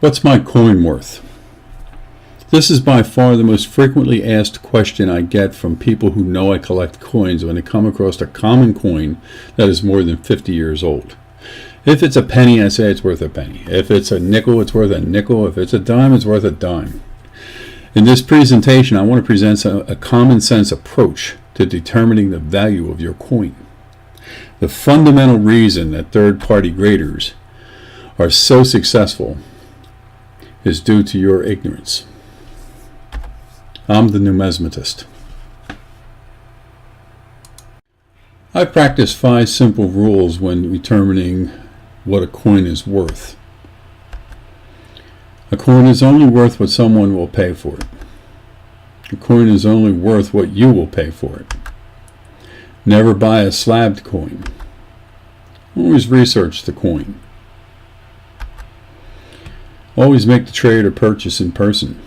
What's my coin worth? This is by far the most frequently asked question I get from people who know I collect coins when they come across a common coin that is more than 50 years old. If it's a penny, I say it's worth a penny. If it's a nickel, it's worth a nickel. If it's a dime, it's worth a dime. In this presentation, I want to present a common sense approach to determining the value of your coin. The fundamental reason that third-party graders are so successful is due to your ignorance. I'm the numismatist. I practice 5 simple rules when determining what a coin is worth. A coin is only worth what someone will pay for it. A coin is only worth what you will pay for it. Never buy a slabbed coin. Always research the coin. Always make the trade or purchase in person.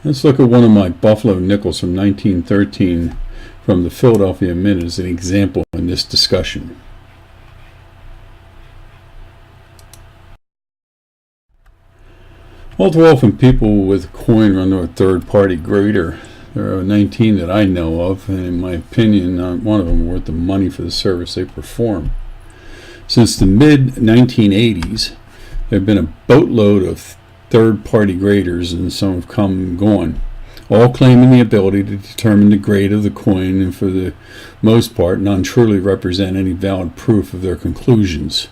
Let's look at one of my Buffalo nickels from 1913 from the Philadelphia Mint as an example in this discussion. All too often people with a coin run to a third-party grader. There are 19 that I know of, and in my opinion, not one of them worth the money for the service they perform. Since the mid-1980s, there have been a boatload of third-party graders, and some have come and gone, all claiming the ability to determine the grade of the coin and for the most part none truly represent any valid proof of their conclusions.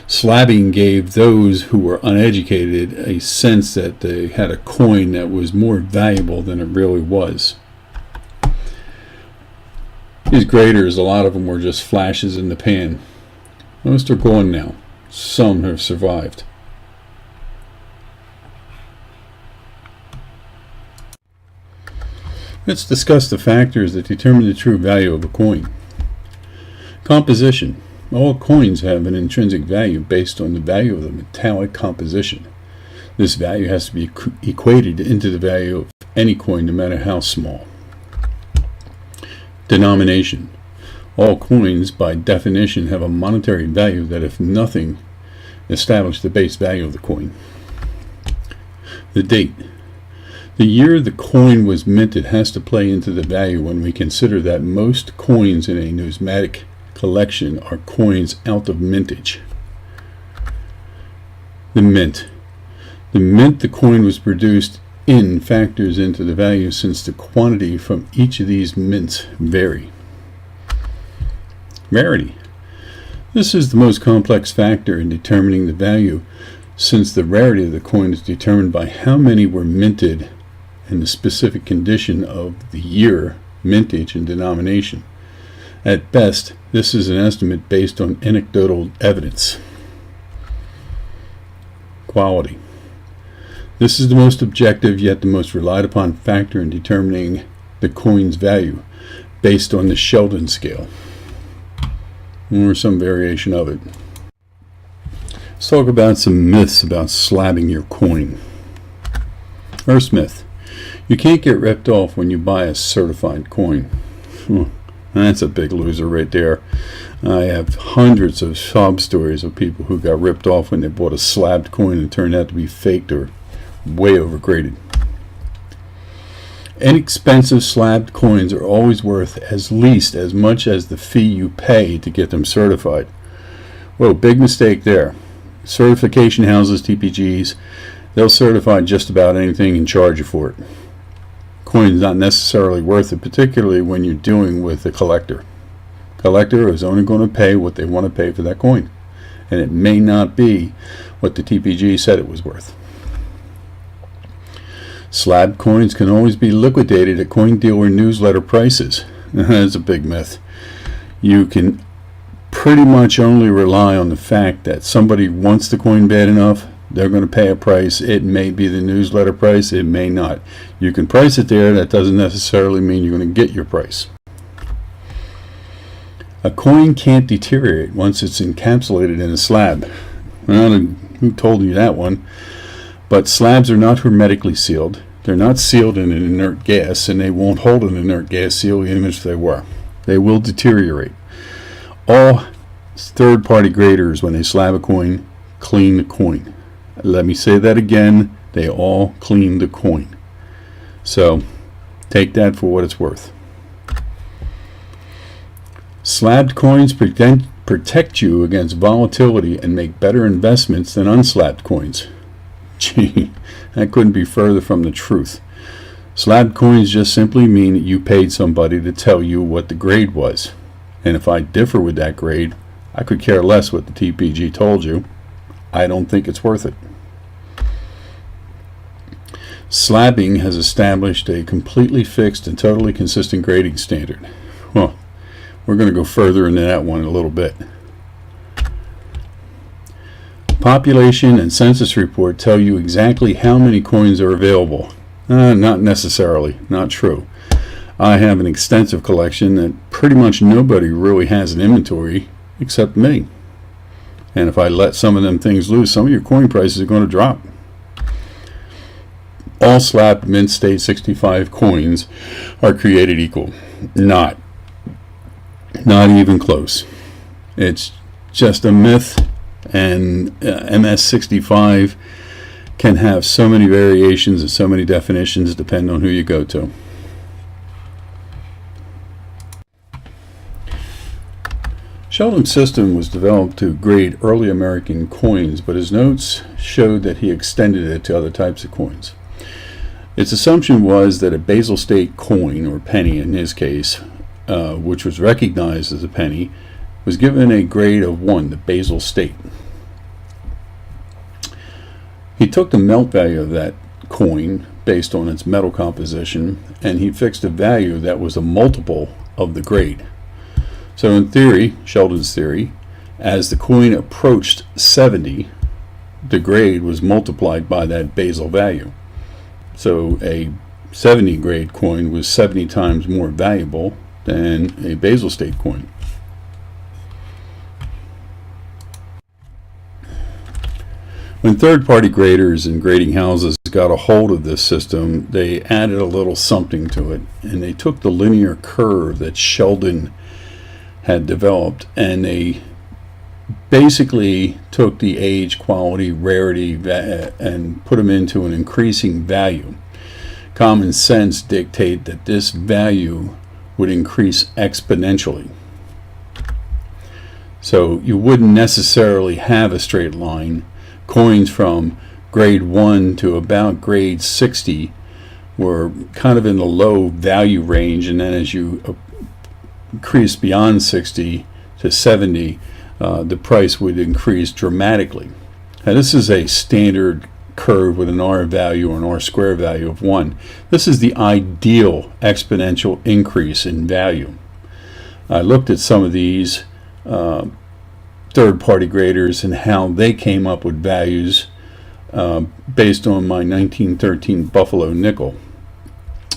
Slabbing gave those who were uneducated a sense that they had a coin that was more valuable than it really was. These graders, a lot of them were just flashes in the pan. Most are gone now. Some have survived. Let's discuss the factors that determine the true value of a coin. Composition. All coins have an intrinsic value based on the value of the metallic composition. This value has to be equated into the value of any coin, no matter how small. Denomination. All coins, by definition, have a monetary value that, if nothing, establish the base value of the coin. The date. The year the coin was minted has to play into the value when we consider that most coins in a numismatic collection are coins out of mintage. The mint. The mint the coin was produced in factors into the value, since the quantity from each of these mints vary. Rarity. This is the most complex factor in determining the value, since the rarity of the coin is determined by how many were minted and the specific condition of the year, mintage, and denomination. At best, this is an estimate based on anecdotal evidence. Quality. This is the most objective yet the most relied upon factor in determining the coin's value, based on the Sheldon scale, or some variation of it. Let's talk about some myths about slabbing your coin. First myth. You can't get ripped off when you buy a certified coin. That's a big loser right there. I have hundreds of sob stories of people who got ripped off when they bought a slabbed coin and turned out to be faked or way overgraded. Inexpensive slabbed coins are always worth at least as much as the fee you pay to get them certified. Whoa, big mistake there. Certification houses, TPGs, they'll certify just about anything and charge you for it. Coin's not necessarily worth it, particularly when you're dealing with a collector. Collector is only going to pay what they want to pay for that coin, and it may not be what the TPG said it was worth. Slab coins can always be liquidated at coin dealer newsletter prices. That's a big myth. You can pretty much only rely on the fact that somebody wants the coin bad enough. They're going to pay a price. It may be the newsletter price, it may not. You can price it there. That doesn't necessarily mean you're going to get your price. A coin can't deteriorate once it's encapsulated in a slab. Well, who told you that one? But slabs are not hermetically sealed. They're not sealed in an inert gas, and they won't hold an inert gas seal even if they were. They will deteriorate. All third-party graders, when they slab a coin, clean the coin. Let me say that again. They all clean the coin. So take that for what it's worth. Slabbed coins protect you against volatility and make better investments than unslabbed coins. Gee, that couldn't be further from the truth. Slabbed coins just simply mean that you paid somebody to tell you what the grade was. And if I differ with that grade, I could care less what the TPG told you. I don't think it's worth it. Slabbing has established a completely fixed and totally consistent grading standard. Well, we're going to go further into that one in a little bit. Population and census report tell you exactly how many coins are available. Not necessarily, not true. I have an extensive collection that pretty much nobody really has an inventory except me. And if I let some of them things loose, some of your coin prices are going to drop. All slabbed mint state 65 coins are created equal. Not even close. It's just a myth, and MS65 can have so many variations and so many definitions depending on who you go to. Sheldon's system was developed to grade early American coins, but his notes showed that he extended it to other types of coins. Its assumption was that a basal state coin, or penny in his case, which was recognized as a penny, was given a grade of 1, the basal state. He took the melt value of that coin based on its metal composition, and he fixed a value that was a multiple of the grade. So in theory, Sheldon's theory, as the coin approached 70, the grade was multiplied by that basal value. So a 70 grade coin was 70 times more valuable than a basal state coin. When third-party graders and grading houses got a hold of this system, they added a little something to it, and they took the linear curve that Sheldon had developed, and they basically took the age, quality, rarity, and put them into an increasing value. Common sense dictated that this value would increase exponentially. So you wouldn't necessarily have a straight line. Coins from grade 1 to about grade 60 were kind of in the low value range, and then as you increase beyond 60 to 70, the price would increase dramatically. Now this is a standard curve with an R value or an R square value of 1. This is the ideal exponential increase in value. I looked at some of these third-party graders and how they came up with values based on my 1913 Buffalo nickel,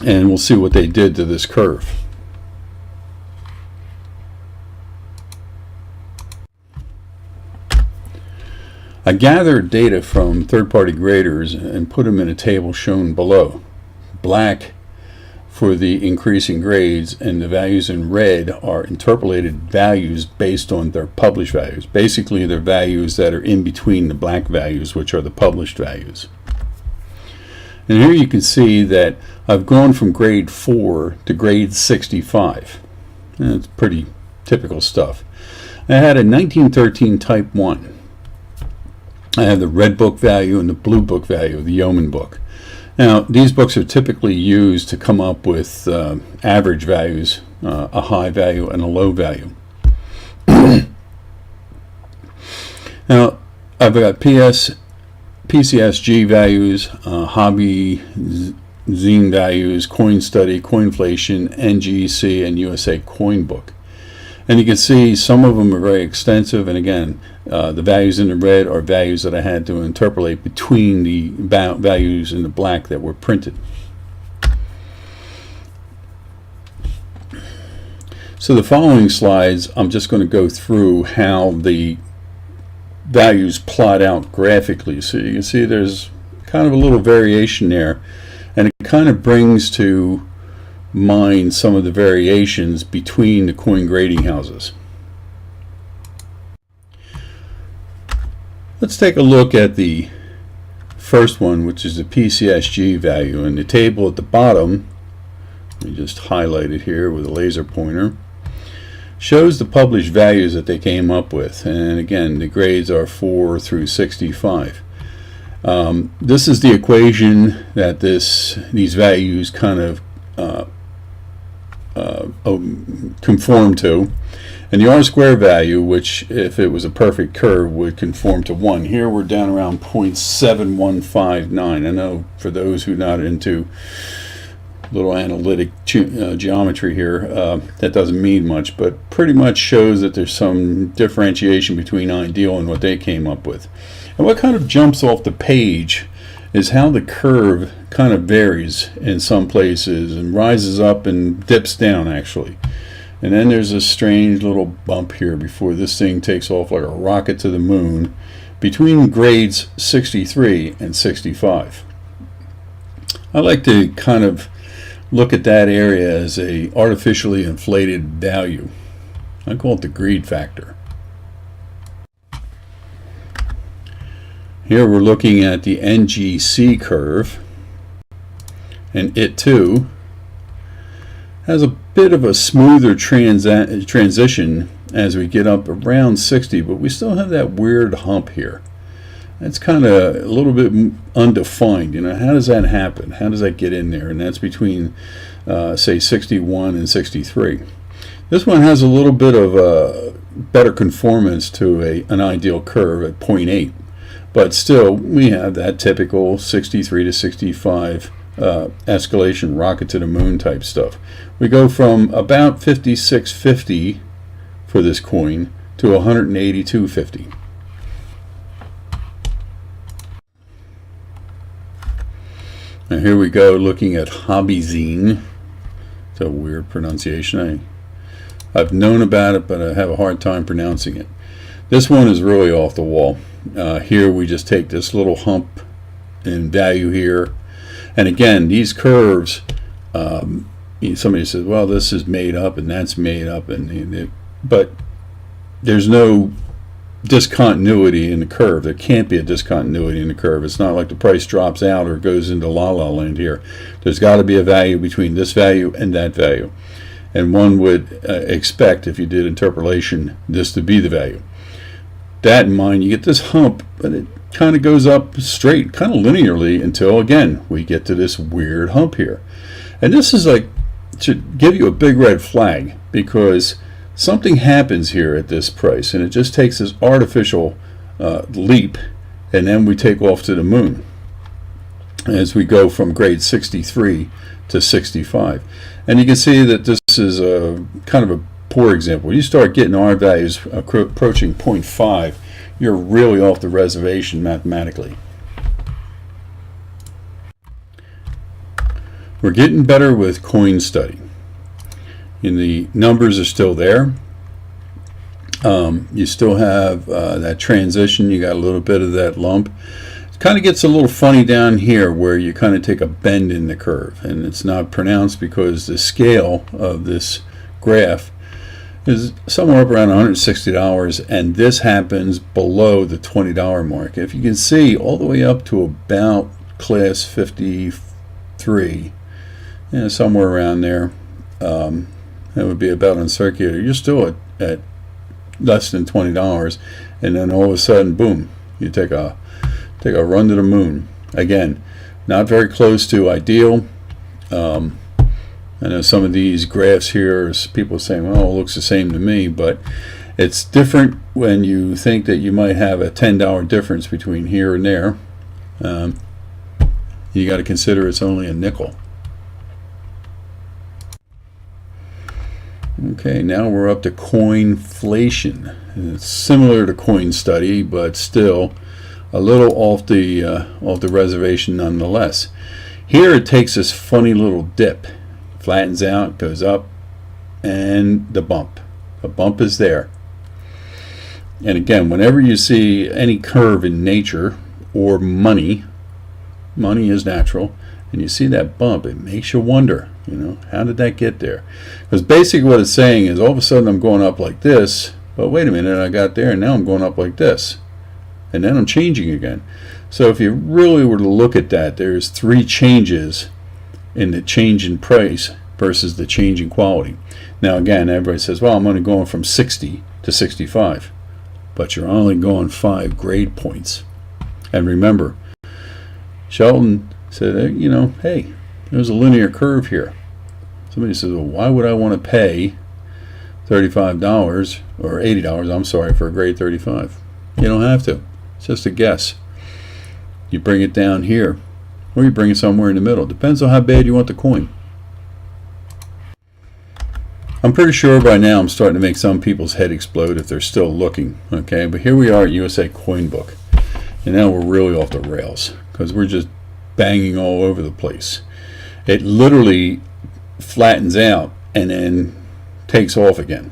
and we'll see what they did to this curve. I gathered data from third-party graders and put them in a table shown below. Black for the increasing grades, and the values in red are interpolated values based on their published values. Basically, they're values that are in between the black values, which are the published values. And here you can see that I've gone from grade 4 to grade 65. And it's pretty typical stuff. I had a 1913 type 1. I have the red book value and the blue book value, the yeoman book. Now, these books are typically used to come up with average values, a high value and a low value. Now, I've got PCSG values, HobbyZ values, Coin Study, Coinflation, NGC, and USA Coinbook. And you can see some of them are very extensive, and again, the values in the red are values that I had to interpolate between the values in the black that were printed. So the following slides, I'm just going to go through how the values plot out graphically. So you can see there's kind of a little variation there, and it kind of brings to mind some of the variations between the coin grading houses. Let's take a look at the first one, which is the PCSG value, and the table at the bottom, let me just highlight it here with a laser pointer, shows the published values that they came up with. And again, the grades are 4 through 65. This is the equation that these values kind of conform to, and the R-square value, which if it was a perfect curve would conform to 1. Here we're down around 0.7159. I know for those who are not into little analytic geometry here, that doesn't mean much, but pretty much shows that there's some differentiation between ideal and what they came up with. And what kind of jumps off the page is how the curve kind of varies in some places and rises up and dips down actually. And then there's a strange little bump here before this thing takes off like a rocket to the moon between grades 63 and 65. I like to kind of look at that area as a artificially inflated value. I call it the greed factor. Here we're looking at the NGC curve, and it too has a bit of a smoother transition as we get up around 60, but we still have that weird hump here. That's kind of a little bit undefined. You know, how does that happen? How does that get in there? And that's between, say, 61 and 63. This one has a little bit of a better conformance to an ideal curve at 0.8. But still, we have that typical 63 to 65 escalation, rocket to the moon type stuff. We go from about 56.50 for this coin to 182.50. Now here we go looking at HobbyZ. It's a weird pronunciation. I've known about it, but I have a hard time pronouncing it. This one is really off the wall. Here we just take this little hump in value here, and again these curves, somebody says, well, this is made up and that's made up, but there's no discontinuity in the curve. There can't be a discontinuity in the curve. It's not like the price drops out or goes into la la land here. There's got to be a value between this value and that value, and one would expect, if you did interpolation, this to be the value. That in mind, you get this hump, but it kind of goes up straight, kind of linearly, until again we get to this weird hump here. And this is like, should give you a big red flag, because something happens here at this price, and it just takes this artificial leap, and then we take off to the moon as we go from grade 63 to 65. And you can see that this is a kind of a poor example. You start getting R values approaching 0.5, you're really off the reservation mathematically. We're getting better with coin study. And the numbers are still there. You still have that transition. You got a little bit of that lump. It kind of gets a little funny down here where you kind of take a bend in the curve, and it's not pronounced because the scale of this graph is somewhere up around $160, and this happens below the $20 mark. If you can see, all the way up to about class 53, somewhere around there, that would be about uncirculated. You're still at less than $20, and then all of a sudden, boom, you take a run to the moon. Again, not very close to ideal. I know some of these graphs here, people saying, well, it looks the same to me, but it's different when you think that you might have a $10 difference between here and there. You got to consider it's only a nickel. Okay, now we're up to coinflation. It's similar to coin study, but still a little off the reservation nonetheless. Here it takes this funny little dip, flattens out, goes up, and the bump. The bump is there. And again, whenever you see any curve in nature or money is natural, and you see that bump, it makes you wonder, how did that get there? Because basically what it's saying is, all of a sudden I'm going up like this, but wait a minute, I got there and now I'm going up like this. and then I'm changing again. So if you really were to look at that, there's 3 changes in the change in price versus the change in quality. Now again, everybody says, well, I'm only going from 60 to 65, but you're only going 5 grade points. And remember, Sheldon said, you know, hey, there's a linear curve here. Somebody says, well, why would I want to pay $35 or $80, I'm sorry, for a grade 35? You don't have to. It's just a guess. You bring it down here, or you bring it somewhere in the middle. Depends on how bad you want the coin. I'm pretty sure by now I'm starting to make some people's head explode if they're still looking. Okay, but here we are at USA Coinbook, and now we're really off the rails because we're just banging all over the place. It literally flattens out and then takes off again,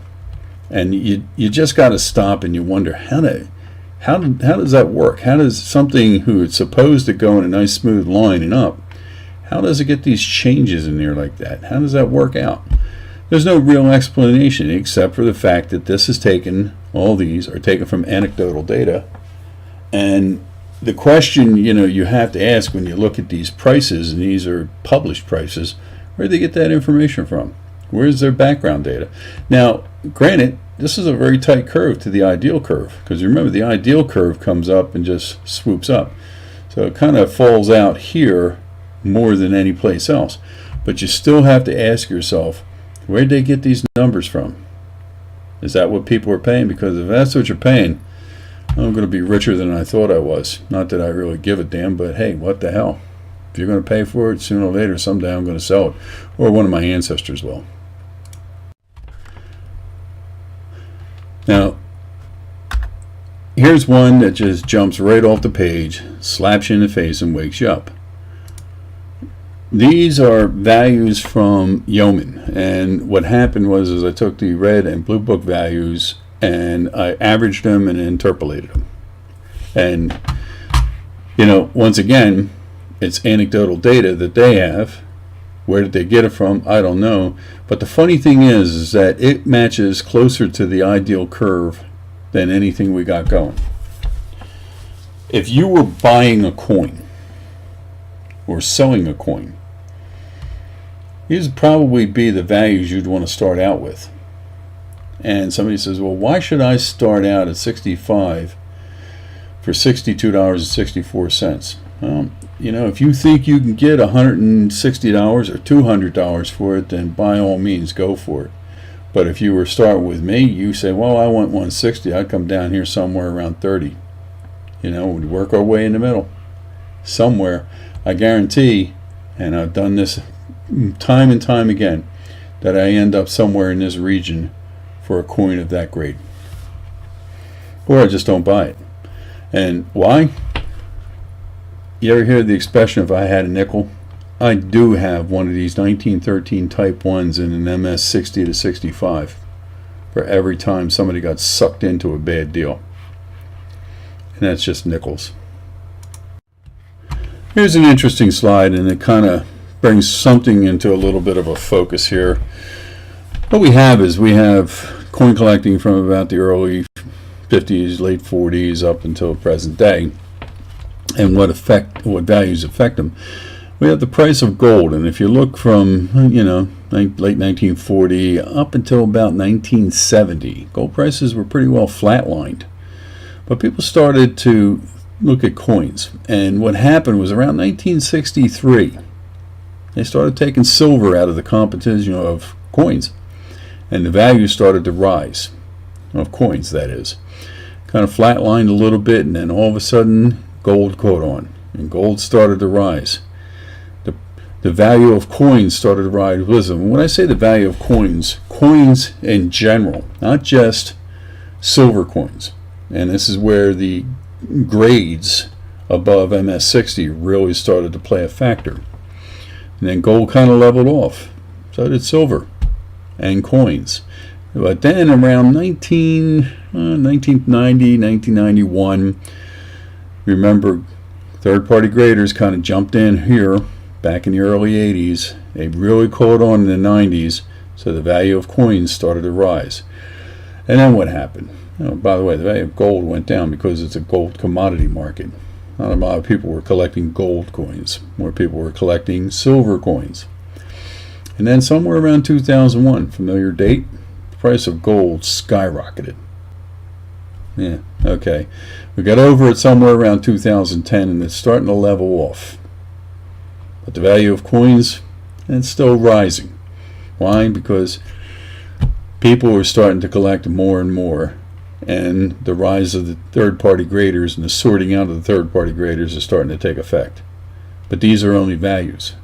and you just got to stop and you wonder how does that work? How does something who is supposed to go in a nice smooth line and up, how does it get these changes in there like that? How does that work out? There's no real explanation except for the fact that this is taken, all these are taken from anecdotal data. And the question, you know, you have to ask when you look at these prices, and these are published prices, where do they get that information from? Where's their background data? Now, granted, this is a very tight curve to the ideal curve, because remember, the ideal curve comes up and just swoops up. So it kind of falls out here more than any place else. But you still have to ask yourself, where did they get these numbers from? Is that what people are paying? Because if that's what you're paying, I'm going to be richer than I thought I was. Not that I really give a damn, but hey, what the hell? If you're going to pay for it, sooner or later, someday I'm going to sell it. Or one of my ancestors will. Now, here's one that just jumps right off the page, slaps you in the face, and wakes you up. These are values from Yeoman, and what happened was I took the red and blue book values and I averaged them and interpolated them. And, you know, once again, it's anecdotal data that they have. Where did they get it from? I don't know. But the funny thing is that it matches closer to the ideal curve than anything we got going. If you were buying a coin or selling a coin, these would probably be the values you'd want to start out with. And somebody says, well, why should I start out at 65 for $62.64? Well, you know, if you think you can get $160 or $200 for it, then by all means go for it. But if you were starting with me, you say, well, I want 160, I'd come down here somewhere around 30. You know, we'd work our way in the middle. Somewhere, I guarantee, and I've done this time and time again, that I end up somewhere in this region for a coin of that grade. Or I just don't buy it. And why? You ever hear the expression, if I had a nickel? I do have one of these 1913 type 1s in an MS 60 to 65 for every time somebody got sucked into a bad deal. And that's just nickels. Here's an interesting slide, and it kind of brings something into a little bit of a focus here. What we have is we have coin collecting from about the early 50s, late 40s up until present day. And what values affect them. We have the price of gold, and if you look from, you know, late 1940 up until about 1970, gold prices were pretty well flatlined. But people started to look at coins, and what happened was around 1963, they started taking silver out of the competition of coins, and the value started to rise, of coins that is. Kind of flatlined a little bit, and then all of a sudden gold caught on, and gold started to rise. The value of coins started to rise with them. When I say the value of coins, coins in general, not just silver coins, and this is where the grades above MS60 really started to play a factor. And then gold kind of leveled off. So did silver and coins. But then around 1990, 1991, remember, third-party graders kind of jumped in here back in the early 80s. They really caught on in the 90s, so the value of coins started to rise. And then what happened? Oh, by the way, the value of gold went down because it's a gold commodity market. Not a lot of people were collecting gold coins. More people were collecting silver coins. And then somewhere around 2001, familiar date, the price of gold skyrocketed. Yeah, okay. We got over it somewhere around 2010, and it's starting to level off. But the value of coins, it's still rising. Why? Because people are starting to collect more and more, and the rise of the third-party graders and the sorting out of the third-party graders is starting to take effect. But these are only values.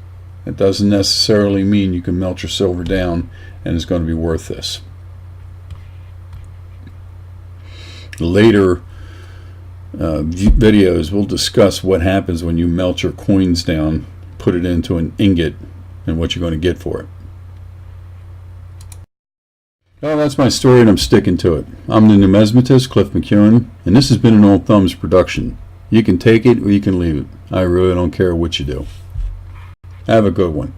It doesn't necessarily mean you can melt your silver down and it's going to be worth this. Later videos we'll discuss what happens when you melt your coins down, put it into an ingot, and what you're going to get for it. Well, that's my story, and I'm sticking to it. I'm the numismatist, Cliff McEwen, and this has been an Old Thumbs production. You can take it or you can leave it. I really don't care what you do. Have a good one.